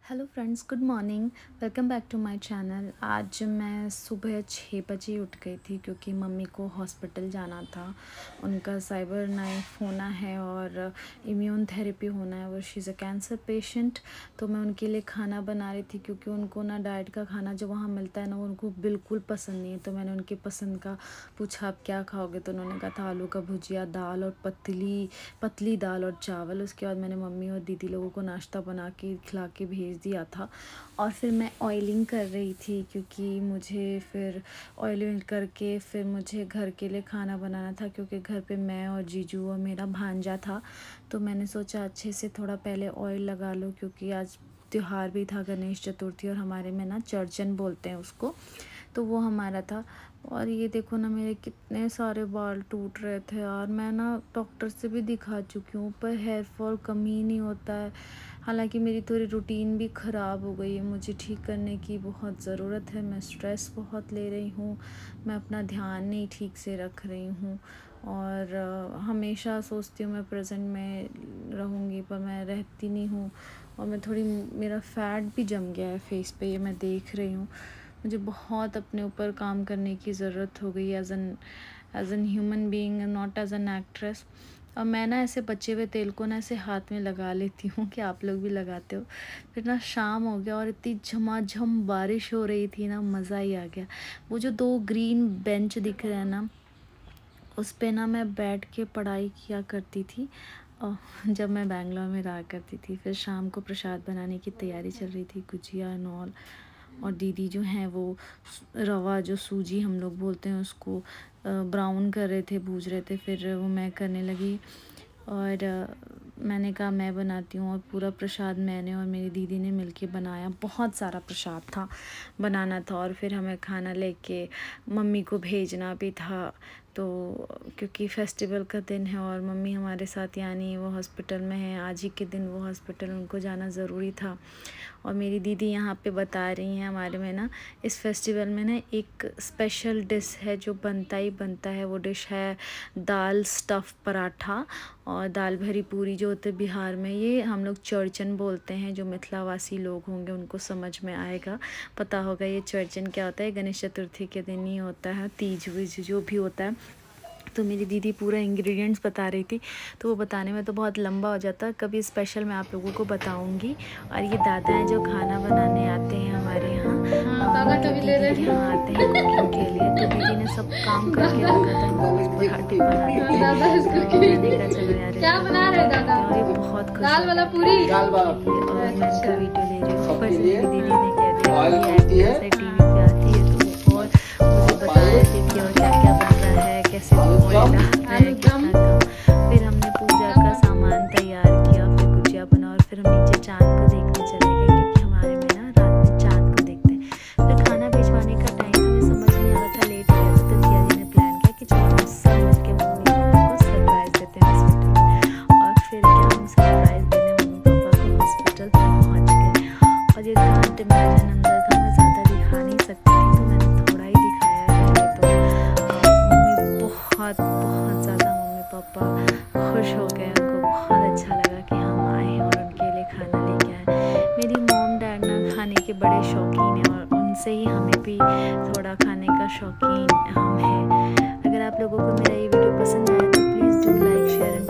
Hello friends, good morning. Welcome back to my channel. आज मैं सुबह 6 बजे उठ गई थी क्योंकि मम्मी को हॉस्पिटल जाना था। उनका साइबर नाइफ होना है और इम्यून थेरेपी होना है। वो she is a cancer patient. तो मैं उनके लिए खाना बना रही थी क्योंकि उनको ना डाइट का खाना जो वहाँ मिलता है ना, वो उनको बिल्कुल पसंद नहीं है। तो मैंने उनकी पसंद का पूछा, आप क्या खाओगे? तो उन्होंने कहा था आलू का भुजिया, दाल और पतली दाल और चावल। उसके बाद मैंने मम्मी और दीदी लोगों को नाश्ता बना के खिला के भेज दिया था। और फिर मैं ऑयलिंग कर रही थी क्योंकि मुझे फिर ऑयलिंग करके फिर मुझे घर के लिए खाना बनाना था, क्योंकि घर पे मैं और जीजू और मेरा भांजा था। तो मैंने सोचा अच्छे से थोड़ा पहले ऑयल लगा लो, क्योंकि आज त्योहार भी था, गणेश चतुर्थी, और हमारे में ना चर्चन बोलते हैं उसको, तो वो हमारा था। और ये देखो ना, मेरे कितने सारे बाल टूट रहे थे यार। मैं ना डॉक्टर से भी दिखा चुकी हूँ, पर हेयर फॉल कम ही नहीं होता है। हालांकि मेरी थोड़ी रूटीन भी ख़राब हो गई है, मुझे ठीक करने की बहुत ज़रूरत है। मैं स्ट्रेस बहुत ले रही हूँ, मैं अपना ध्यान नहीं ठीक से रख रही हूँ, और हमेशा सोचती हूँ मैं प्रेजेंट में रहूँगी, पर मैं रहती नहीं हूँ। और मैं थोड़ी, मेरा फैट भी जम गया है फेस पे, ये मैं देख रही हूँ। मुझे बहुत अपने ऊपर काम करने की ज़रूरत हो गई as an human being, not as an actress. और मैं ना ऐसे बचे हुए तेल को ना ऐसे हाथ में लगा लेती हूँ कि आप लोग भी लगाते हो। फिर ना शाम हो गया और इतनी झमाझम बारिश हो रही थी ना, मज़ा ही आ गया। वो जो 2 ग्रीन बेंच दिख रहे हैं ना, उस पे ना मैं बैठ के पढ़ाई किया करती थी और जब मैं बैंगलोर में रहा करती थी। फिर शाम को प्रसाद बनाने की तैयारी चल रही थी, गुजिया एंड ऑल। और दीदी जो हैं वो रवा, जो सूजी हम लोग बोलते हैं उसको, ब्राउन कर रहे थे, भूज रहे थे। फिर वो मैं करने लगी और मैंने कहा मैं बनाती हूँ। और पूरा प्रसाद मैंने और मेरी दीदी ने मिलके बनाया। बहुत सारा प्रसाद था, बनाना था, और फिर हमें खाना लेके मम्मी को भेजना भी था। तो क्योंकि फेस्टिवल का दिन है और मम्मी हमारे साथ, यानी वो हॉस्पिटल में है, आज ही के दिन वो हॉस्पिटल, उनको जाना ज़रूरी था। और मेरी दीदी यहाँ पे बता रही हैं हमारे में ना, इस फेस्टिवल में ना एक स्पेशल डिश है जो बनता ही बनता है। वो डिश है दाल स्टफ़ पराठा और दाल भरी पूरी, जो होते बिहार में। ये हम लोग चर्चन बोलते हैं। जो मिथिलावासी लोग होंगे उनको समझ में आएगा, पता होगा ये चर्चन क्या होता है। गणेश चतुर्थी के दिन ही होता है, तीज वीज जो भी होता है। तो मेरी दीदी पूरा इंग्रेडिएंट्स बता रही थी, तो वो बताने में तो बहुत लंबा हो जाता है। कभी स्पेशल मैं आप लोगों को बताऊंगी। और ये दादा हैं जो खाना बनाने आते हैं हमारे यहाँ, दीदी यहाँ आते हैं कुकिंग के लिए। तो दीदी ने सब काम करके रखा था, पराठे बनाने के। तो मैंने कहा चलो यार, क्या बना रहे दादा? और ये बहुत खुश दाल वाला पूरी, और मैं इनका वीडियो ले रही हूँ। ऊपर से मेरी दीदी ने कह दिया ऐसे टीवी पे आती है, तो और मुझे बता रहे थे कि और क्या क्या बन रहा है, कैसे फिर हमने पूजा का सामान तैयार किया, फिर गुजिया बना, और फिर हम नीचे चांद को देखने चले गए, क्योंकि हमारे में ना रात में चांद को देखते हैं। फिर खाना भिजवाने का टाइम हमें समझ नहीं आ रहा था, लेट हो गया था। तो जिया जी ने प्लान किया कि चलो हम सब मिलके मम्मी पापा को सरप्राइज देते हैं हॉस्पिटल में। और फिर क्या, हम सरप्राइज देने मम्मी पापा को हॉस्पिटल पहुँच गए। और ये कांट इमेजिन अंदर था, मैं ज़्यादा दिखा नहीं सकती थी, तो मैंने थोड़ा ही दिखाया है। तो मम्मी बहुत ज़्यादा, मम्मी पापा खुश हो गए, उनको बहुत अच्छा लगा कि हम आए हैं और उनके लिए खाना लेके आए। मेरी मॉम डैड ना खाने के बड़े शौकीन हैं, और उनसे ही हमें भी थोड़ा खाने का शौकीन हम हैं। अगर आप लोगों को मेरा ये वीडियो पसंद आया तो please do like, share and